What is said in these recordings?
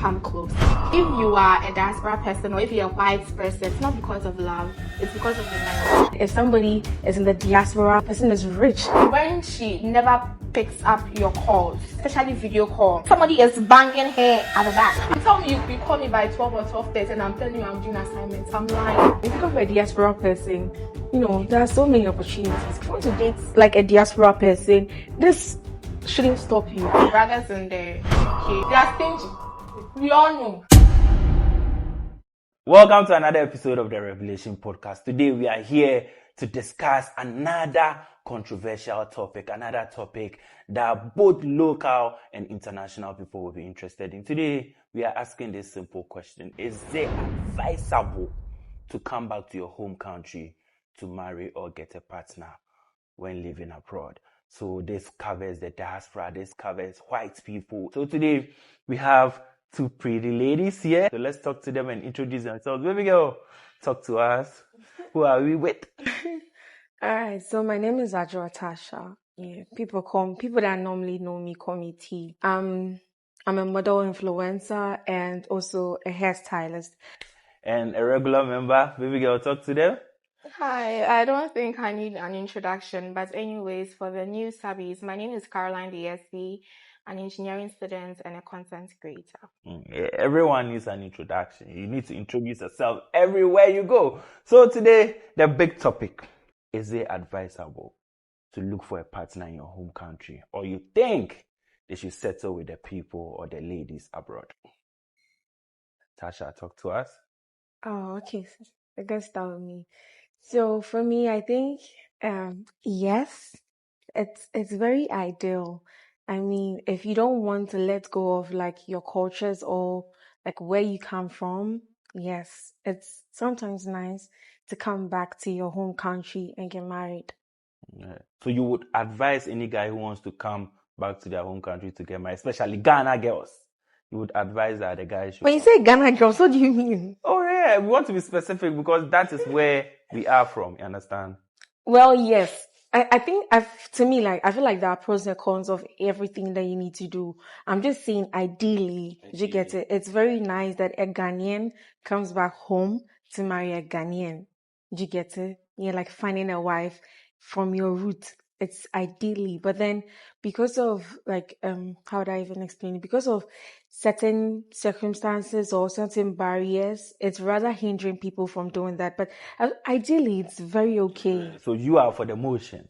come close. If you are a diaspora person or if you're a white person, it's not because of love, it's because of the money. If somebody is in the diaspora, the person is rich. When she never picks up your calls, especially video call, somebody is banging her at the back. You tell me you call me by 12 or 12:30 and I'm telling you I'm doing assignments, I'm lying. If you become a diaspora person, there are so many opportunities. If you want to date like a diaspora person, this shouldn't stop you. Brothers in there, okay, they are stingy. We all know. Welcome to another episode of the Revelation Podcast. Today we are here to discuss another controversial topic, another topic that both local and international people will be interested in. Today we are asking this simple question: is it advisable to come back to your home country to marry or get a partner when living abroad? So this covers the diaspora, this covers white people. So today we have two pretty ladies here. So let's talk to them and introduce themselves. Baby girl, talk to us. Who are we with? Alright, so my name is Ajwa Tasha. Yeah, people that normally know me call me T. I'm a model influencer and also a hairstylist. And a regular member. Baby girl, talk to them. Hi, I don't think I need an introduction, but anyways, for the new subbies, my name is Caroline DSC, an engineering student and a content creator. Everyone needs an introduction. You need to introduce yourself everywhere you go. So today, the big topic: is it advisable to look for a partner in your home country, or you think they should settle with the people or the ladies abroad? Tasha, talk to us. Oh, okay. I guess that with me. So for me, I think yes, it's very ideal. I mean, if you don't want to let go of like your cultures or like where you come from, yes, it's sometimes nice to come back to your home country and get married. Yeah. So you would advise any guy who wants to come back to their home country to get married, especially Ghana girls. You would advise that the guy should. When you say Ghana girls, what do you mean? Oh yeah, we want to be specific because that is where we are from. You understand? Well, yes. I think to me, like, I feel like there are pros and cons of everything that you need to do. I'm just saying, ideally, you get it. It's very nice that a Ghanaian comes back home to marry a Ghanaian. You get it? You're like finding a wife from your root. It's ideally, but then because of like, how would I even explain it? Because of certain circumstances or certain barriers, it's rather hindering people from doing that. But ideally, it's very okay. So you are for the motion.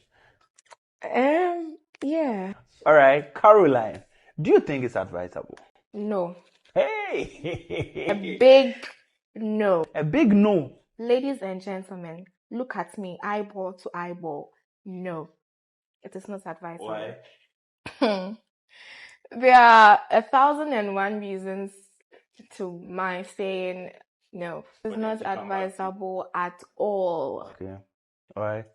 Yeah. All right, Caroline, do you think it's advisable? No. Hey, A big no. A big no. Ladies and gentlemen, look at me, eyeball to eyeball. No, it is not advisable. Why? There are 1,001 reasons to my saying no. It's not advisable at all. Okay. All right.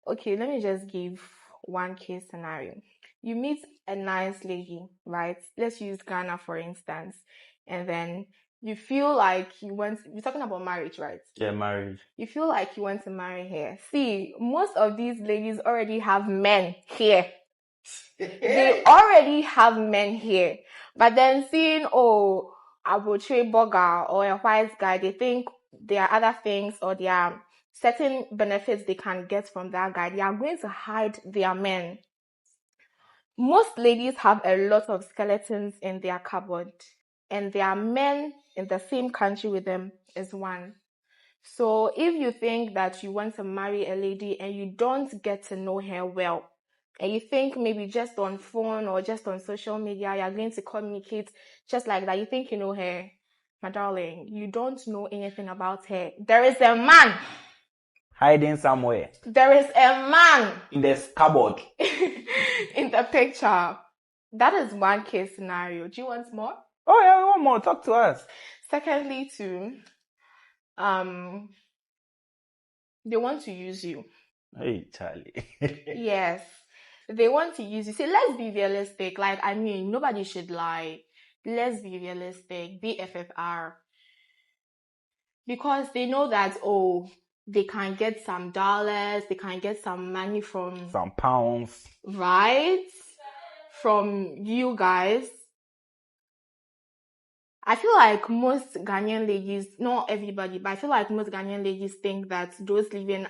Okay, let me just give one case scenario. You meet a nice lady, right? Let's use Ghana for instance, and then you feel like we're talking about marriage, right? Yeah, marriage. You feel like you want to marry her. See, most of these ladies already have men here. They already have men here. But then seeing, a Boche Boga or a white guy, they think there are other things or there are certain benefits they can get from that guy. They are going to hide their men. Most ladies have a lot of skeletons in their cupboard, and their men in the same country with them is one. So if you think that you want to marry a lady and you don't get to know her well, and you think maybe just on phone or just on social media, you're going to communicate just like that, you think you know her, my darling, you don't know anything about her. There is a man hiding somewhere. There is a man in this cupboard. in the picture. That is one case scenario. Do you want more? Oh yeah, we want more. Talk to us. Secondly, too, they want to use you. Hey, Charlie. Yes, they want to use you. See, let's be realistic. Like, I mean, nobody should lie. Let's be realistic. BFFR. Because they know that, they can get some dollars, they can get some money from... some pounds. Right? From you guys. I feel like most Ghanaian ladies, not everybody, but I feel like most Ghanaian ladies think that those living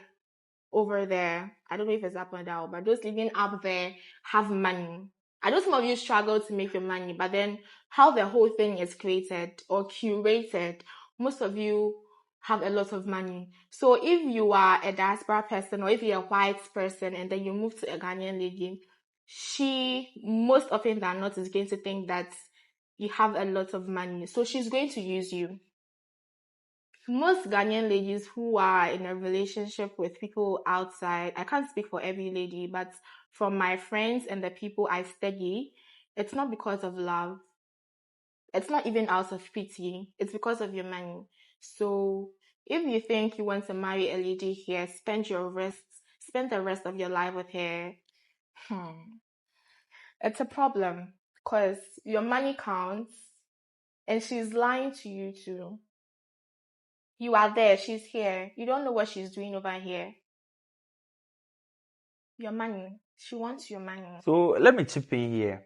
over there, I don't know if it's up or down, but those living up there have money. I know some of you struggle to make your money, but then how the whole thing is created or curated, most of you have a lot of money. So if you are a diaspora person or if you're a white person and then you move to a Ghanaian lady, she most often than not is going to think that you have a lot of money. So she's going to use you. Most Ghanaian ladies who are in a relationship with people outside, I can't speak for every lady, but from my friends and the people I study, it's not because of love. It's not even out of pity. It's because of your money. So if you think you want to marry a lady here, spend the rest of your life with her. It's a problem because your money counts and she's lying to you too. You are there, she's here. You don't know what she's doing over here. Your money. She wants your money. So let me chip in here.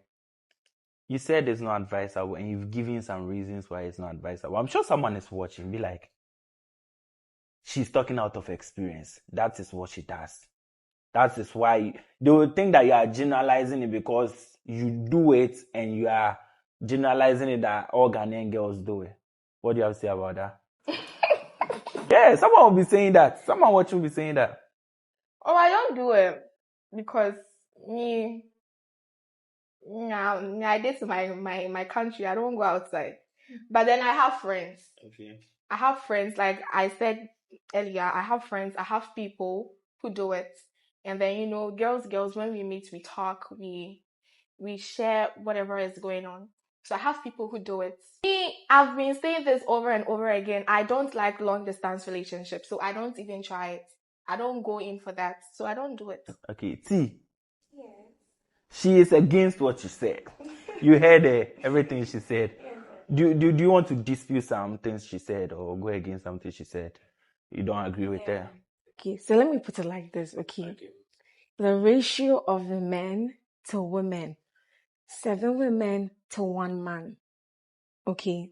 You said it's not advisable and you've given some reasons why it's not advisable. I'm sure someone is watching, be like, she's talking out of experience. That is what she does. That is why they will think that you are generalizing it because you do it and you are generalizing it that all Ghanaian girls do it. What do you have to say about that? Yeah, someone will be saying that. Someone watching will be saying that. Oh, I don't do it because I did to my country. I don't go outside. But then I have friends. Okay. I have friends, like I said earlier, I have friends, I have people who do it. And then, girls, when we meet, we talk, we share whatever is going on. So I have people who do it. I've been saying this over and over again. I don't like long distance relationships, so I don't even try it. I don't go in for that, so I don't do it. Okay, T. Yes. She is against what she said. You heard everything she said. Do you want to dispute some things she said or go against something she said? You don't agree with her? Okay, so let me put it like this, okay? The ratio of the men to women, 7 women to 1 man. Okay,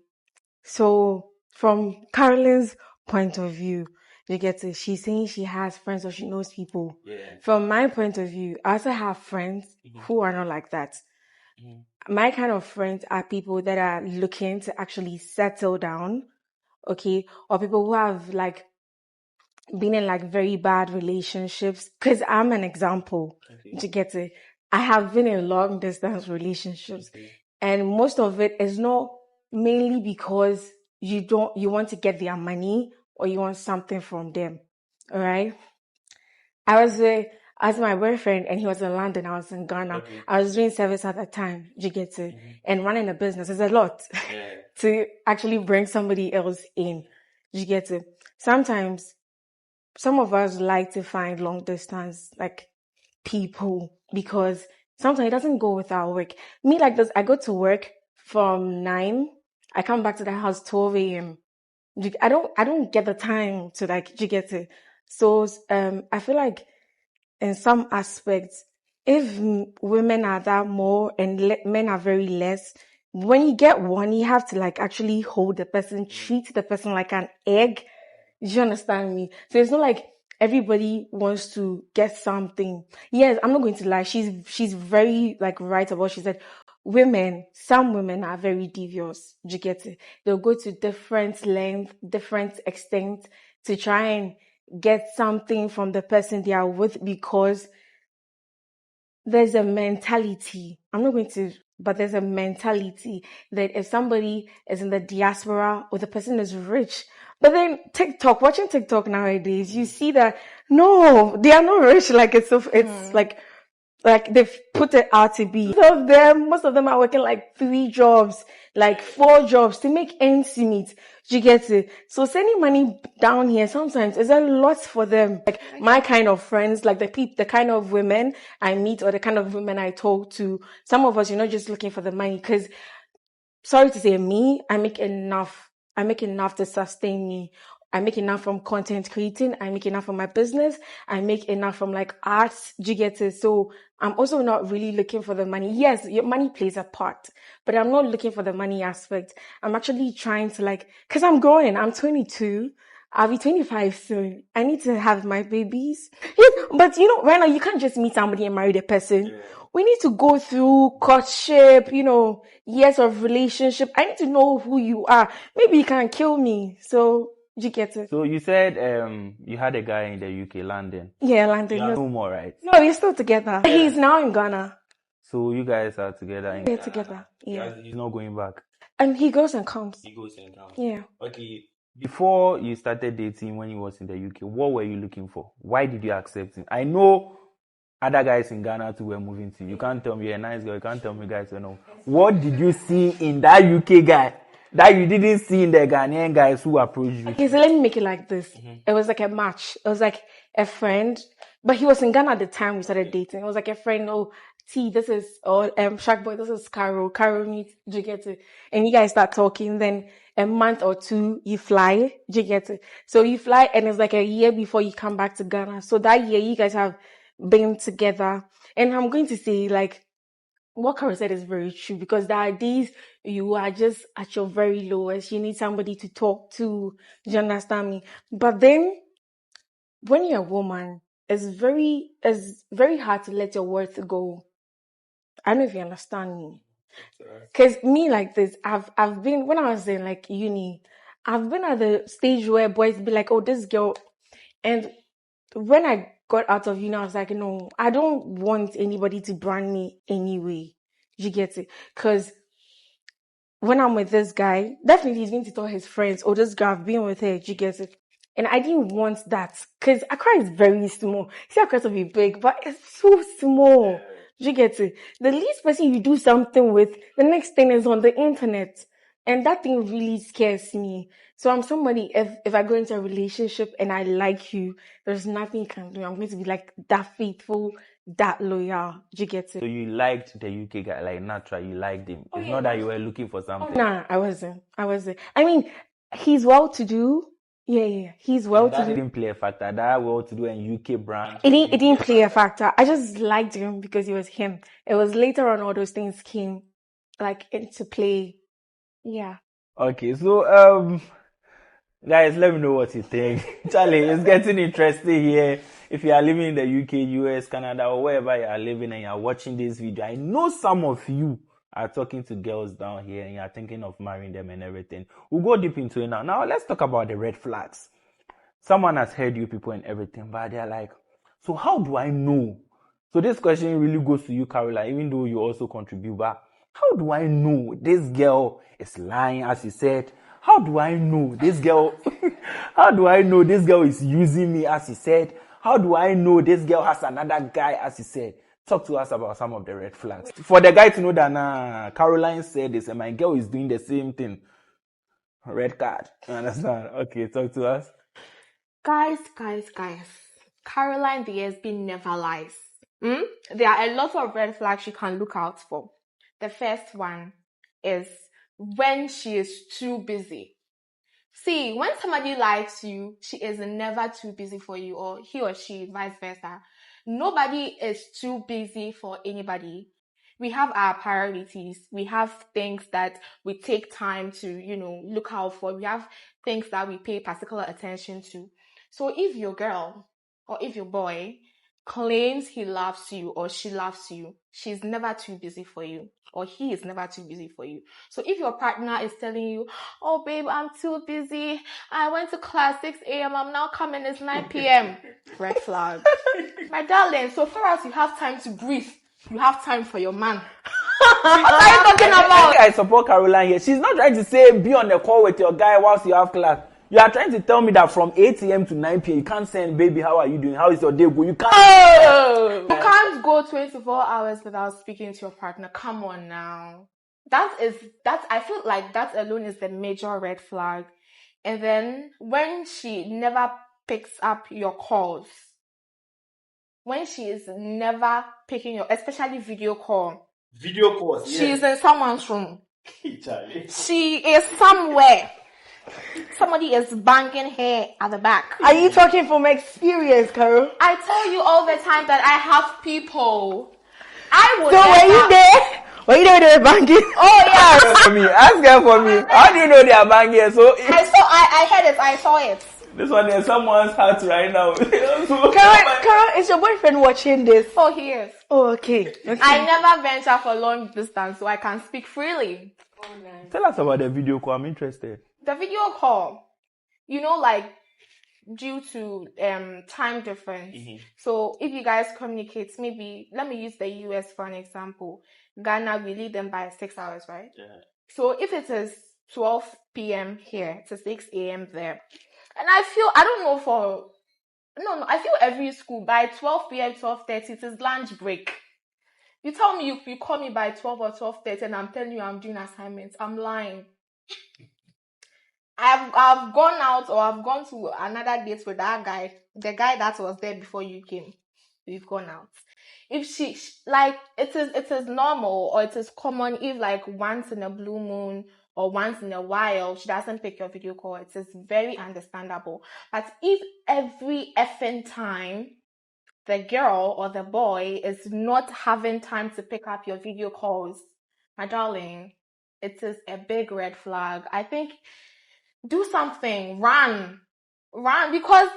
so from Carolyn's point of view, you get it. She's saying she has friends or she knows people. Yeah. From my point of view, I also have friends who are not like that. My kind of friends are people that are looking to actually settle down, okay, or people who have like been in like very bad relationships. Because I'm an example. To get it, I have been in long distance relationships, and most of it is not mainly because you want to get their money or you want something from them. All right. I was my boyfriend and he was in London. I was in Ghana. Okay. I was doing service at that time. You get it? And running a business is a lot to actually bring somebody else in. You get it? Sometimes some of us like to find long distance like people because sometimes it doesn't go with our work. Me like this, I go to work from 9. I come back to the house 12 a.m. I don't get the time to like, you get it? So I feel like in some aspects, if women are that more and men are very less, when you get one, you have to like actually hold the person, treat the person like an egg. Do you understand me? So it's not like everybody wants to get something. Yes, I'm not going to lie. She's very like right about what she said. Some women are very devious. Do you get it? They'll go to different length, different extent to try and get something from the person they are with because there's a mentality. But there's a mentality that if somebody is in the diaspora or the person is rich, but then watching TikTok nowadays, you see that no, they are not rich. Like it's like they've put it out to be. Most of them are working like 3 jobs, like 4 jobs to make ends meet. You get it? So sending money down here sometimes is a lot for them. Like my kind of friends, like the kind of women I meet or the kind of women I talk to, some of us, you're not just looking for the money because, sorry to say, me, I make enough to sustain me. I make enough from content creating. I make enough from my business. I make enough from like arts. Do you get it? So I'm also not really looking for the money. Yes, your money plays a part, but I'm not looking for the money aspect. I'm actually trying to like, cause I'm growing. I'm 22. I'll be 25 soon. I need to have my babies. Yeah, but you know, right now you can't just meet somebody and marry the person. Yeah. We need to go through courtship, you know, years of relationship. I need to know who you are. Maybe you can kill me. So, do you get it? So you said you had a guy in the UK, London. Yeah, London. You are no more, right? No, we're still together. He's now in Ghana. So you guys are together in We're together. Yeah. He's not going back. And he goes and comes. He goes and comes. Yeah. Okay. Before you started dating when he was in the UK, what were you looking for? Why did you accept him? I know other guys in Ghana too were moving to you. You can't tell me you're a nice girl. You can't tell me guys were no. What did you see in that UK guy that you didn't see in the Ghanaian guys who approached you? Okay, so let me make it like this. It was like a match. It was like a friend, but he was in Ghana at the time we started dating. It was like a friend. Oh, T, this is Sharkboy. This is Carol. Carol needs. Do you get it? And you guys start talking. Then a month or two, you fly. Do you get it? So you fly, and it's like a year before you come back to Ghana. So that year, you guys have been together. And I'm going to say, like, what Carol said is very true, because there are days you are just at your very lowest. You need somebody to talk to. Do you understand me? But then when you're a woman, it's very hard to let your worth go. I don't know if you understand me. Cause me like this, I've been, when I was in like uni, I've been at the stage where boys be like, oh, this girl. And when I got out of uni, I was like, no, I don't want anybody to brand me anyway. You get it? Cause when I'm with this guy, definitely he's going to tell his friends, oh, this girl, I've been with her. You get it? And I didn't want that, because Accra is very small. See, Accra will be big, but it's so small. You get it? The least person you do something with, the next thing is on the internet. And that thing really scares me. So I'm somebody, if I go into a relationship and I like you, there's nothing you can do. I'm going to be like that faithful, that loyal. Do you get it? So you liked the UK guy, like natural, you liked him. It's not that you were looking for something. Nah, I wasn't. I mean, he's well-to-do. Yeah. He's well-to-do. That didn't play a factor. That well-to-do and UK brand. It didn't play a factor. I just liked him because he was him. It was later on all those things came like into play. Yeah. Okay, so guys, let me know what you think. Charlie, it's getting interesting here. If you are living in the UK, US, Canada, or wherever you are living and you are watching this video, I know some of you are talking to girls down here and you are thinking of marrying them and everything. We'll go deep into it now. Now, let's talk about the red flags. Someone has heard you people and everything, but they're like, so how do I know? So this question really goes to you, Caroline, even though you also contribute back. How do I know this girl is lying, as you said? How do I know this girl? How do I know this girl is using me, as you said? How do I know this girl has another guy, as you said? Talk to us about some of the red flags. For the guy to know that Caroline said this and my girl is doing the same thing. Red card. You understand? Okay, talk to us. Guys. Caroline DSB never lies. There are a lot of red flags you can look out for. The first one is when she is too busy. See, when somebody likes you, she is never too busy for you, or he or she, vice versa. Nobody is too busy for anybody. We have our priorities. We have things that we take time to, look out for. We have things that we pay particular attention to. So if your girl or if your boy claims he loves you or she loves you, she's never too busy for you, or he is never too busy for you. So if your partner is telling you, oh babe, I'm too busy, I went to class 6 a.m, I'm now coming, it's 9 p.m, red flag. My darling, so far as you have time to breathe, you have time for your man. What are you talking about? I support Caroline here. She's not trying to say be on the call with your guy whilst you have class. You are trying to tell me that from 8 a.m. to 9 p.m. you can't send, baby, how are you doing? How is your day going? You can't. Oh! You can't go 24 hours without speaking to your partner. Come on now. I feel like that alone is the major red flag. And then when she never picks up your calls, when she is never picking your, especially video call. Video calls, She's in someone's room. She is somewhere. somebody is banging her at the back. Are you talking from experience, Carol? I tell you all the time that I have people. I would So never... were you there? Were you there when they were banging? Oh yeah. For me, ask her for me. How do you know they are banging? So I heard it. I saw it. this one is someone's heart right now. Carol, is your boyfriend watching this? Oh, he is. Oh, okay. I never venture for long distance, so I can speak freely. Oh, nice. Tell us about the video call. I'm interested. The video call, like due to time difference. So if you guys communicate, maybe let me use the US for an example. Ghana, we lead them by 6 hours, right? Yeah. So if it is 12 p.m. here to 6 a.m. there, and I feel every school by 12 p.m. 12:30 it is lunch break. You tell me you call me by 12 or 12:30 and I'm telling you I'm doing assignments, I'm lying. I've gone out or I've gone to another date with that guy, the guy that was there before you came. We've gone out. If she like it is normal or it is common if like once in a blue moon or once in a while she doesn't pick your video call, it is very understandable. But if every effing time the girl or the boy is not having time to pick up your video calls, my darling, it is a big red flag. I think do something, run, because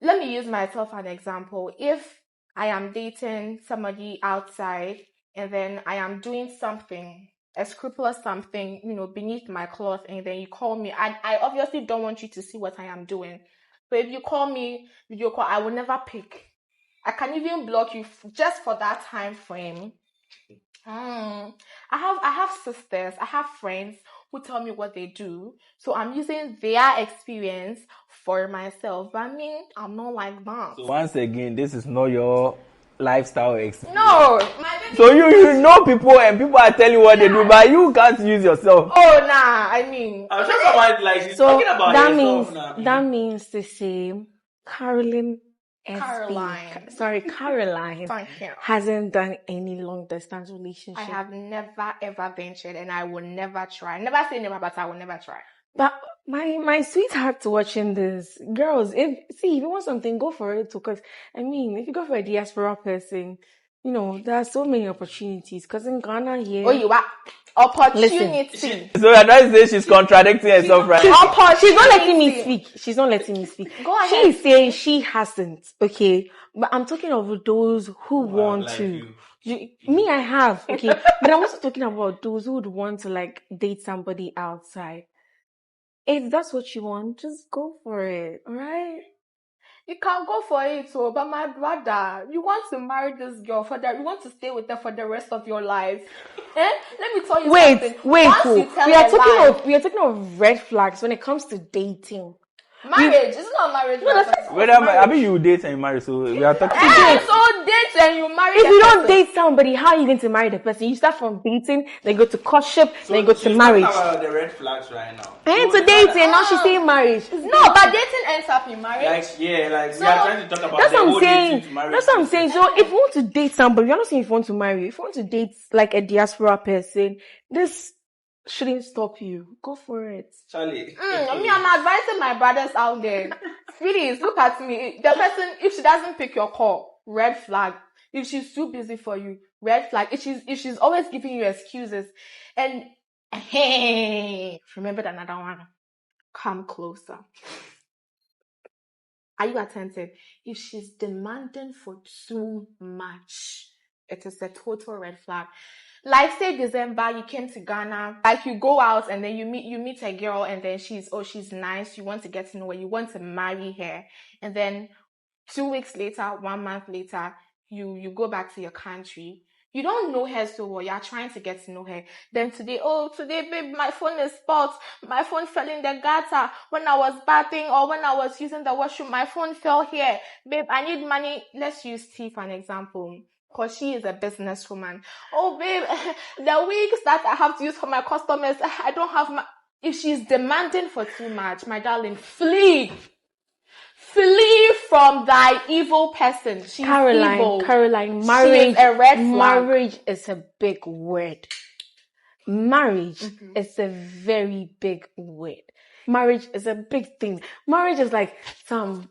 let me use myself as an example. If I am dating somebody outside and then I am doing something, a scrupulous something, beneath my cloth, and then you call me, I obviously don't want you to see what I am doing. But if you call me, video call, I will never pick. I can even block you just for that time frame. I have sisters, I have friends who tell me what they do. So I'm using their experience for myself. But I mean, I'm not like that. So once again, this is not your lifestyle experience. No. So you know people and people are telling you what they do, but you can't use yourself. Oh, nah. I mean. I'm sure someone like she's So talking about that herself means now. that means the same. Caroline Caroline. Caroline Thank you. hasn't done any long distance relationship. I have never ever ventured and I will never try. Never say never, but I will never try. But my sweetheart watching this, girls, if you want something, go for it. Because I mean, if you go for a diaspora person, there are so many opportunities. Because in Ghana here, Oh, you are opportunity. So you're trying to say she's contradicting herself, right? She's not letting me speak. She's not letting me speak. Go ahead. She is saying she hasn't. Okay, but I'm talking of those who want like to. Me, I have. Okay, but I'm also talking about those who would want to like date somebody outside. If that's what you want, just go for it. All right. You can go for it, but my brother, you want to marry this girl you want to stay with her for the rest of your life. Let me tell you something. We are talking of red flags when it comes to dating. Marriage, it's not marriage. I mean, you date and you marry, so we are talking. So date and you marry. If you don't date somebody, how are you going to marry the person? You start from dating, then you go to courtship, then you go to marriage. About the red flags right now. And to dating, now she's saying marriage. No, but dating ends up in marriage. We are trying to talk about that's the what I'm whole saying. dating to marriage. That's what I'm saying. So if you want to date somebody, you're not saying if you want to marry. If you want to date like a diaspora person, this shouldn't stop you. Go for it. Charlie. I'm advising my brothers out there. Please, look at me. The person, if she doesn't pick your call, red flag. If she's too busy for you, red flag. If she's always giving you excuses. And hey, remember another one. Come closer. Are you attentive? If she's demanding for too much, it is a total red flag. Like say December, you came to Ghana, like you go out and then you meet a girl and then she's nice, you want to get to know her, you want to marry her, and then 2 weeks later, 1 month later, you go back to your country. You don't know her so well, you're trying to get to know her. Then today, babe, my phone is spoiled, my phone fell in the gutter. When I was bathing or when I was using the washroom, my phone fell here. Babe, I need money. Let's use T for an example. Because she is a businesswoman. Oh, babe, the wigs that I have to use for my customers, I don't have If she's demanding for too much, my darling, flee. Flee from thy evil person. She's evil. Caroline, marriage, she is a red flag. Marriage is a big word. marriage is a very big word. Marriage is a big thing. Marriage is like some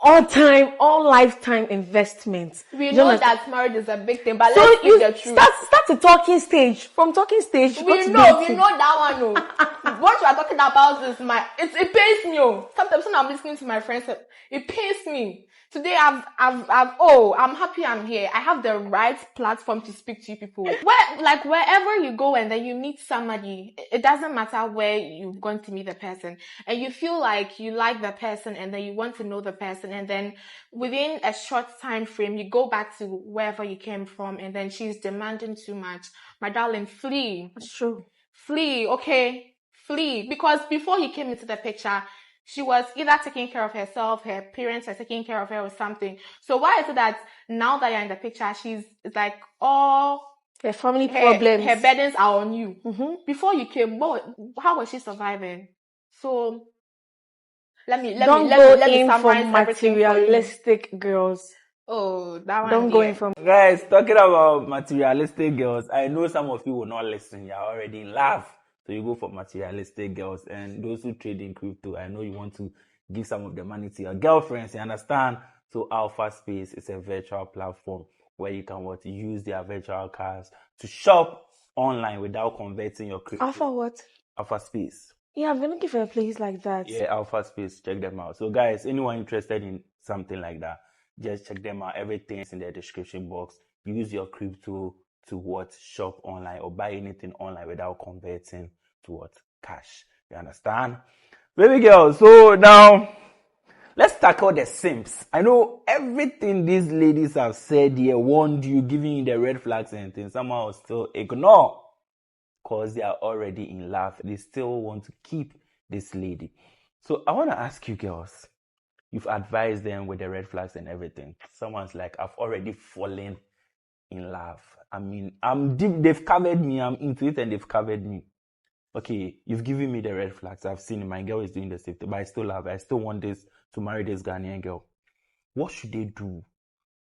all lifetime investment. We know that marriage is a big thing, but so let's you speak the truth. start the talking stage. From talking stage, We know that one. No. What you are talking about is it pains me. Sometimes when I'm listening to my friends, it pains me. Today I'm happy I'm here. I have the right platform to speak to you people. Wherever you go and then you meet somebody, it doesn't matter where you've gone to meet the person, and you feel like you like the person and then you want to know the person, and then within a short time frame you go back to wherever you came from, and then she's demanding too much. My darling, flee. It's true. Flee, okay? Flee. Because before he came into the picture, she was either taking care of herself, her parents are taking care of her or something. So why is it that now that you're in the picture, it's like all her family problems, her burdens are on you? Mm-hmm. Before you came, how was she surviving? So let me for materialistic girls. Oh, that one. Don't go in from Guys, talking about materialistic girls, I know some of you will not listen. You're already in love. So you go for materialistic girls, and those who trade in crypto, I know you want to give some of the money to your girlfriends, you understand? So Alpha Space is a virtual platform where you can use their virtual cars to shop online without converting your crypto. Alpha what? Alpha Space. Yeah, I've been looking for a place like that. Yeah, Alpha Space, check them out. So guys, anyone interested in something like that, just check them out. Everything is in the description box. Use your crypto to shop online or buy anything online without converting to cash. You understand? Baby girl, so now let's tackle the simps. I know everything these ladies have said here, warned you, giving you the red flags and things. Someone will still ignore because they are already in love. They still want to keep this lady. So I want to ask you girls, you've advised them with the red flags and everything. Someone's like, I've already fallen in love. I mean, I'm deep, they've covered me, I'm into it and they've covered me. Okay, you've given me the red flags. I've seen it. My girl is doing the same thing, but I still love her. I still want to marry this Ghanaian girl. What should they do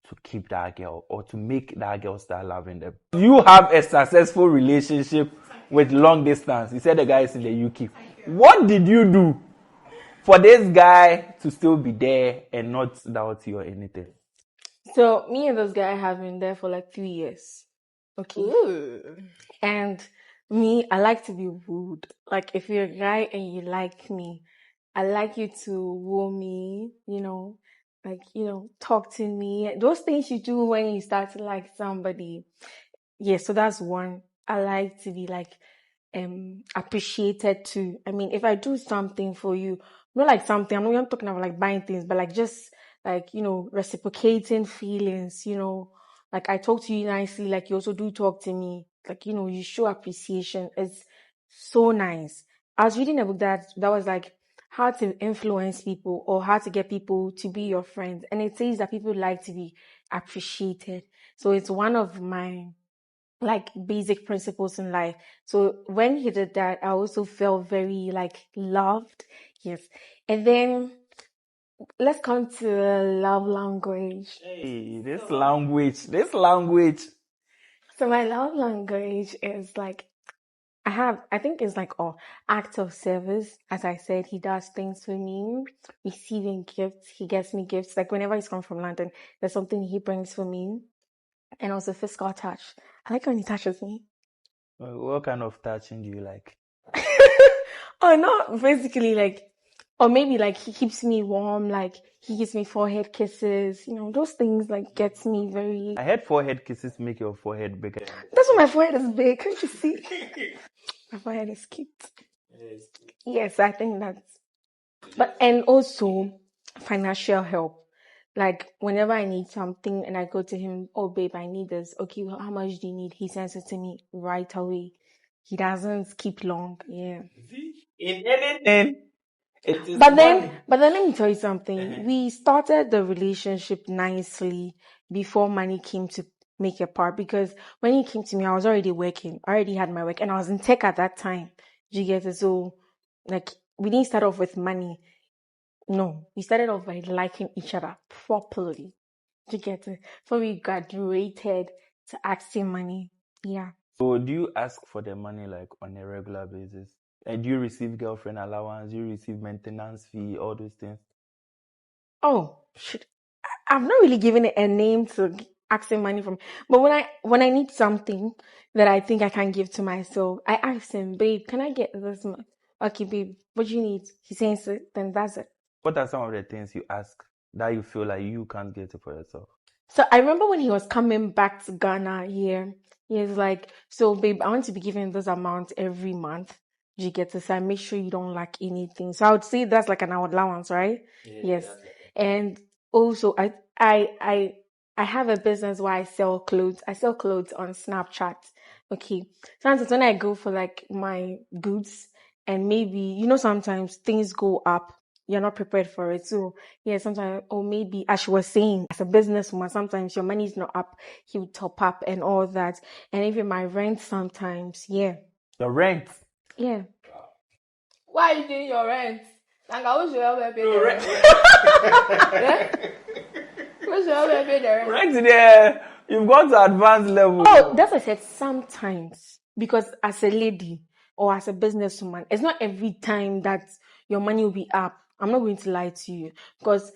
to keep that girl or to make that girl start loving them? You have a successful relationship with long distance. You said the guy is in the UK. What did you do for this guy to still be there and not doubt you or anything? So me and this guy have been there for like 3 years. Okay. Ooh. And me, I like to be wooed. Like if you're a guy and you like me, I like you to woo me, talk to me. Those things you do when you start to like somebody. Yeah, so that's one. I like to be like appreciated too. I mean, if I do something for you, not like something, I'm talking about like buying things, but like just like, reciprocating feelings, like I talk to you nicely, like you also do talk to me, like, you show appreciation. It's so nice. I was reading a book that was like how to influence people or how to get people to be your friends. And it says that people like to be appreciated. So it's one of my like basic principles in life. So when he did that, I also felt very like loved. Yes. And then let's come to love language. Hey, this language. So my love language is like, I think it's like act of service. As I said, he does things for me, receiving gifts. He gets me gifts. Like whenever he's come from London, there's something he brings for me. And also physical touch. I like when he touches me. What kind of touching do you like? Oh, no, basically like, or maybe like he keeps me warm, like he gives me forehead kisses, those things like gets me very. I heard forehead kisses make your forehead bigger. That's why my forehead is big, can't you see? My forehead is cute. Yes, I think that's. And also financial help. Like whenever I need something and I go to him, oh babe, I need this. Okay, well, how much do you need? He sends it to me right away. He doesn't keep long. Yeah. In anything, it is But then money. let me tell you something. We started the relationship nicely before money came to make a part, because when he came to me, I was already working. I already had my work and I was in tech at that time. Do you get it? So like we didn't start off with money. No, we started off by liking each other properly. Do you get it? So we graduated to asking money. Yeah. So do you ask for the money like on a regular basis? And do you receive girlfriend allowance? Do you receive maintenance fee? All those things. Oh, shit. I've not really given it a name to asking money from. But when I need something that I think I can give to myself, I ask him, babe, can I get this much? Okay, babe, what do you need? He says it, then that's it. What are some of the things you ask that you feel like you can't get it for yourself? So I remember when he was coming back to Ghana here, he was like, so babe, I want to be giving this amount every month. Do you get it? So I make sure you don't lack anything. So I would say that's like an allowance, right? Yes. And also I have a business where I sell clothes. I sell clothes on Snapchat. Okay. Sometimes when I go for like my goods and maybe, sometimes things go up. You're not prepared for it. So yeah, sometimes, or maybe as she was saying, as a businesswoman, sometimes your money is not up, he would top up and all that. And even my rent sometimes, yeah. The rent. Yeah. Why are you doing your rent? Like, I wish you ever pay the rent. Wish you ever pay the rent. Rent there. You've got to advanced level. Oh, that's what I said sometimes. Because as a lady or as a businesswoman, it's not every time that your money will be up. I'm not going to lie to you. Because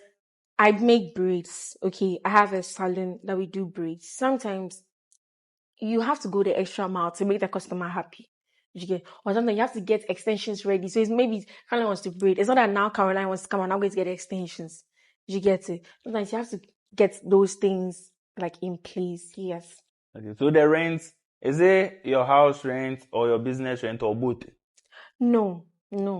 I make braids, okay? I have a salon that we do braids. Sometimes you have to go the extra mile to make the customer happy. You get, or sometimes you have to get extensions ready. So it's maybe Caroline wants to braid. It's not that now Caroline wants to come and I'm going to get extensions. You get it? Sometimes you have to get those things like in place. Yes. Okay, so the rent, is it your house rent or your business rent or both? No,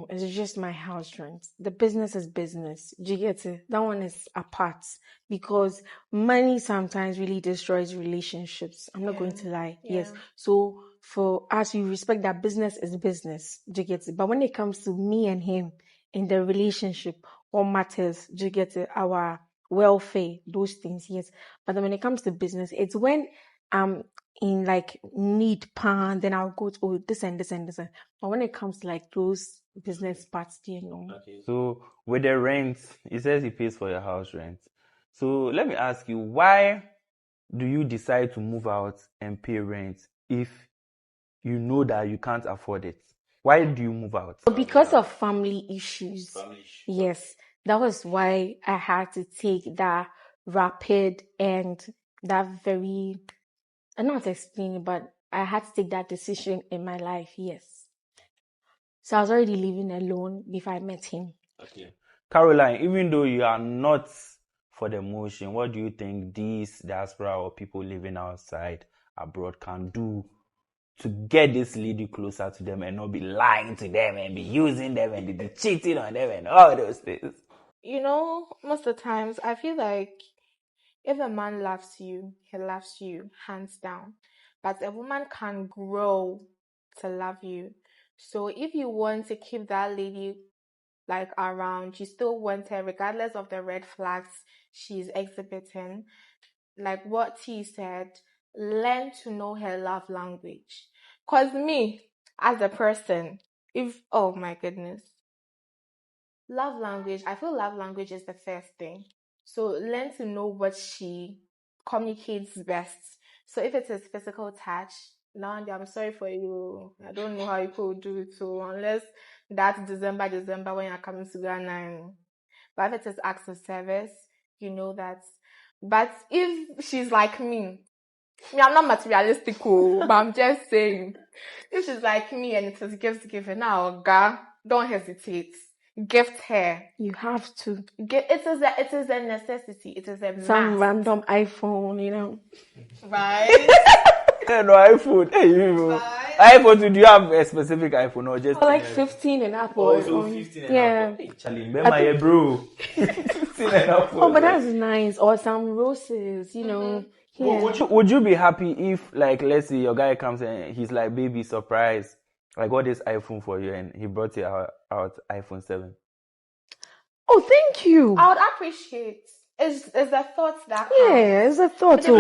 it's just my house rent. The business is business. Do you get it? That one is apart because money sometimes really destroys relationships. I'm not going to lie. Yeah. Yes. So for us, we respect that business is business. Do you get it? But when it comes to me and him in the relationship, what matters? Do you get it? Our welfare, those things, yes. But then when it comes to business, it's when I'm in like need pan, then I'll go to this and this and this. But when it comes to like those business parts, Okay. So with the rent, he says he pays for your house rent. So let me ask you, why do you decide to move out and pay rent if you know that you can't afford it? Why do you move out? Because of family issues. Yes, that was why I had to take that rapid and that very, I'm not explaining, but I had to take that decision in my life. Yes. So I was already living alone before I met him. Okay. Caroline, even though you are not for the motion, what do you think these diaspora or people living outside abroad can do to get this lady closer to them and not be lying to them and be using them and be cheating on them and all those things? Most of the times, I feel like if a man loves you, he loves you, hands down. But a woman can grow to love you. So if you want to keep that lady like around, you still want her regardless of the red flags she's exhibiting. Like what T said, learn to know her love language. Cause me, as a person, oh my goodness, I feel love language is the first thing. So learn to know what she communicates best. So if it is physical touch, now I'm sorry for you. I don't know how you could do it. So unless that December when you're coming to Ghana. But if it is acts of service, you know that. But if she's like me, I'm not materialistic, but I'm just saying, if she's like me and it is gifts given, now, don't hesitate. Gift her. You have to. It is a necessity. It is a Some must. random iPhone, Right? No iPhone. Hey, Right. iPhone, do you have a specific iPhone or just like 15 and Apple. Also 15 and yeah. Apple. Hey, Charlie, remember bro. 15 and Apple. Oh, but that's nice. Or some roses, Yeah. Would you be happy if, like, let's say your guy comes and he's like, baby, surprise, I got this iPhone for you, and he brought you out iPhone 7? Oh, thank you. I would appreciate. It's a thought that Yeah, it's a thought. the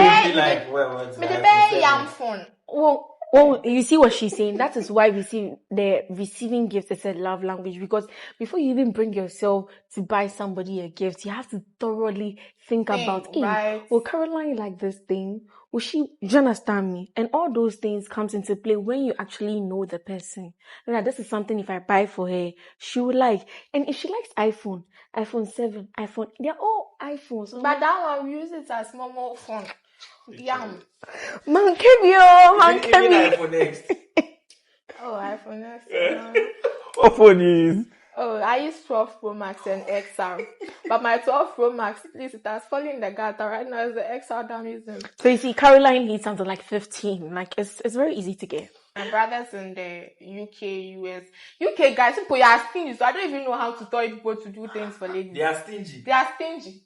yam phone. Well, Oh, you see what she's saying? That is why we see the receiving gifts is a love language, because before you even bring yourself to buy somebody a gift, you have to thoroughly think about, hey, right? will Caroline like this thing? Will she, do you understand me? And all those things comes into play when you actually know the person. Now, this is something if I buy for her, she will like. And if she likes iPhone 7, they're all iPhones. So But that one, we use it as normal phone. Yum. Man, Kevin. iPhone X. Oh, iPhone X. What phone is? Oh, I use 12 Pro Max and XR. But my 12 Pro Max, please, it has fallen in the gutter. Right now, it's the XR that I'm using. So you see, Caroline needs something like 15. Like, it's very easy to get. My brother's in the UK, US. UK guys, people are stingy, so I don't even know how to tell people to do things for ladies. They are stingy. They are stingy.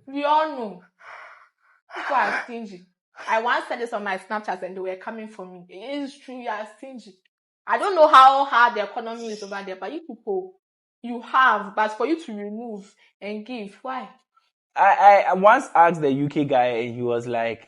We all know. People are stingy. I once said this on my Snapchat and they were coming for me. It is true, you are stingy. I don't know how hard the economy is over there, but you people, you have, but for you to remove and give, why? I once asked the UK guy and he was like,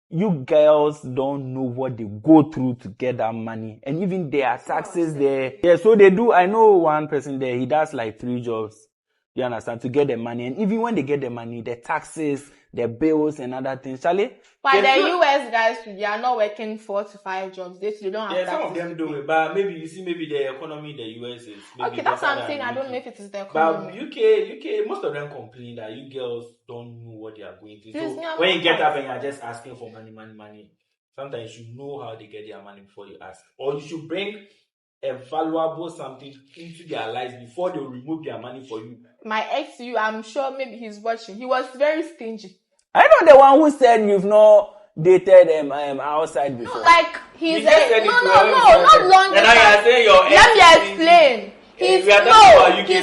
you girls don't know what they go through to get that money. And even there are taxes there. Yeah, so they do. I know one person there, he does like 3 jobs. You understand? To get the money. And even when they get the money, the taxes, the bills and other things. Charlie? But the US guys, they are not working 4 to 5 jobs. They don't have some of them do it. But maybe the economy in the US is maybe okay, that's what I'm saying. I don't know if it is the economy. But UK, most of them complain that you girls don't know what they are going through. So when you get up and you're just asking for money, sometimes you know how they get their money before you ask. Or you should bring a valuable something into their lives before they remove their money for you. My ex, I'm sure maybe he's watching. He was very stingy. I know the one who said you've not dated outside before. No, like he's not long. And now you're saying your ex. Let me explain. He's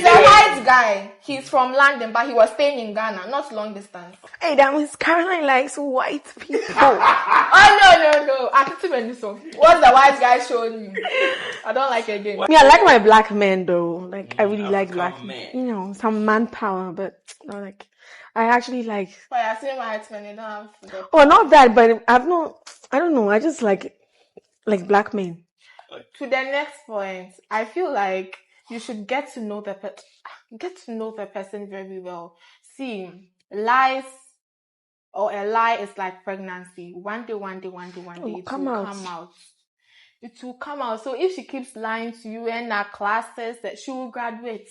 a white guy. He's from London, but he was staying in Ghana, not long distance. Hey, that means Caroline likes white people. Oh, no. What's the white guy showing you? I don't like it again. Me, I like my black men though. Like I really like black men. You know, some manpower, but not like I actually like. But I see white men, they don't have. Oh, not that, but I don't know. I just like black men. To the next point, I feel like you should get to know the person very well. See, lies or a lie is like pregnancy. One day, it will come out. It will come out. So if she keeps lying to you in her classes, that she will graduate.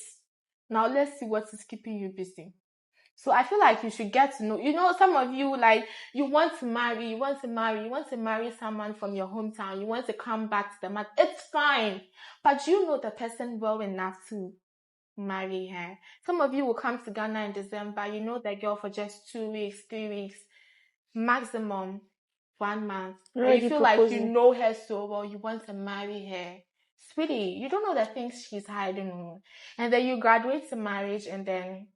Now let's see what is keeping you busy. So I feel like you should get to know. You know, some of you you want to marry someone from your hometown. You want to come back to the man. It's fine, but you know the person well enough to marry her. Some of you will come to Ghana in December. You know the girl for just 2 weeks, 3 weeks, maximum 1 month. And you feel like you know her so well. You want to marry her. Sweetie, you don't know the things she's hiding. And then you graduate to marriage and then.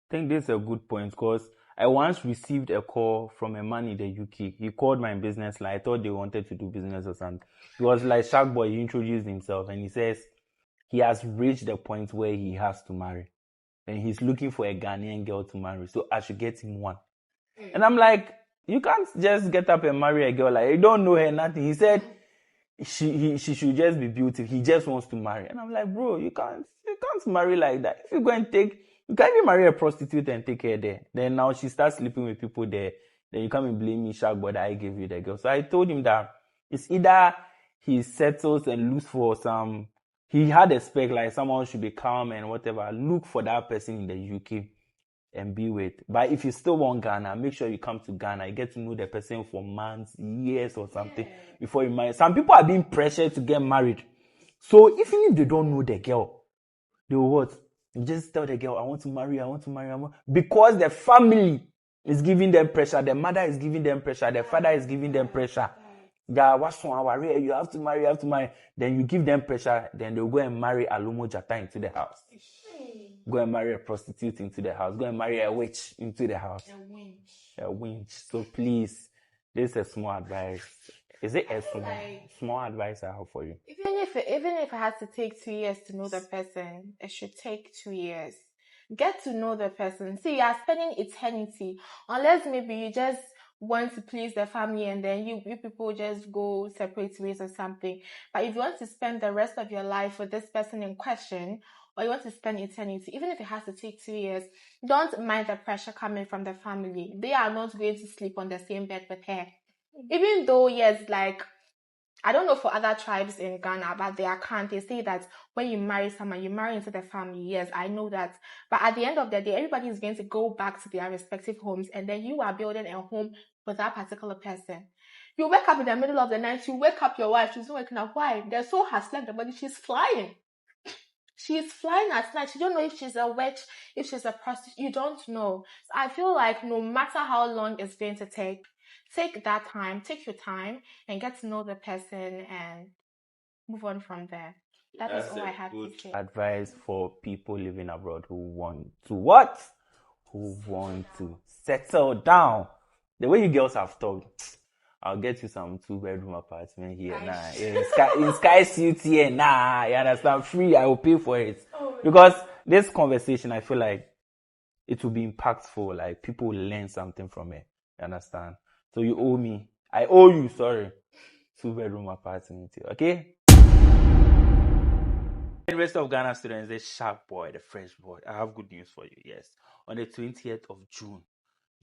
I think this is a good point because I once received a call from a man in the UK. He called my business line. I thought they wanted to do business or something. He was like Sharkboy. He introduced himself and he says he has reached the point where he has to marry. And he's looking for a Ghanaian girl to marry. So I should get him one. And I'm like, you can't just get up and marry a girl. Like, you don't know her, nothing. He said she should just be beautiful. He just wants to marry. And I'm like, bro, you can't marry like that. If you go and you can't even marry a prostitute and take her there. Then now she starts sleeping with people there. Then you come and blame me, Sharkboy, that I gave you the girl. So I told him that it's either he settles and looks for some. He had a spec like someone should be calm and whatever. Look for that person in the UK and be with. But if you still want Ghana, make sure you come to Ghana. You get to know the person for months, years or something before you marry. Some people are being pressured to get married. So even if they don't know the girl, they will what? You just tell the girl, I want to marry. Because the family is giving them pressure. The mother is giving them pressure. The father is giving them pressure. Yeah, what's wrong? You have to marry. Then you give them pressure. Then they'll go and marry a Lumo Jata into the house. Go and marry a prostitute into the house. Go and marry a witch into the house. A winch. So please, this is a small advice. Is it a small advice I have for you? Even if it has to take 2 years to know the person, it should take 2 years. Get to know the person. See, you are spending eternity. Unless maybe you just want to please the family and then you people just go separate ways or something. But if you want to spend the rest of your life with this person in question, or you want to spend eternity, even if it has to take 2 years, don't mind the pressure coming from the family. They are not going to sleep on the same bed with her. Even though, yes, like, I don't know for other tribes in Ghana, but they can't. They say that when you marry someone, you marry into the family. Yes, I know that. But at the end of the day, everybody is going to go back to their respective homes, and then you are building a home with that particular person. You wake up in the middle of the night, you wake up your wife, she's not waking up. Why? The soul has left the body, she's flying. She's flying at night. You don't know if she's a witch, if she's a prostitute. You don't know. So I feel like no matter how long it's going to take that time, take your time and get to know the person and move on from there. That's all I have to say. Advice for people living abroad who want to what? Who want to settle down. The way you girls have talked, I'll get you some 2-bedroom apartment here. In Sky Suite here. You understand? Free, I will pay for it. Because this conversation, I feel like it will be impactful. Like people will learn something from it. You understand? So you owe me. I owe you, sorry. 2-bedroom apartment here. Okay? University of Ghana students, the Sharkboy, the Fresh Boy. I have good news for you. Yes. On the 20th of June,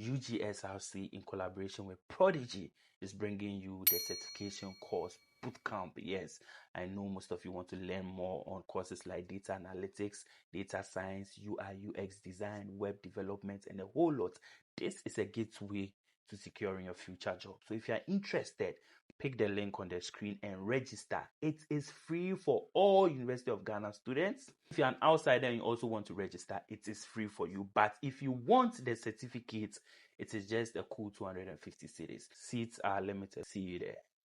UGSRC, in collaboration with Prodigee, is bringing you the certification course bootcamp. Yes, I know most of you want to learn more on courses like data analytics, data science, UI UX design, web development, and a whole lot. This is a gateway to securing your future job. So if you are interested, pick the link on the screen and register. It is free for all University of Ghana students. If you're an outsider and you also want to register, it is free for you. But if you want the certificate, it is just a cool 250 cedis. Seats are limited. See you there.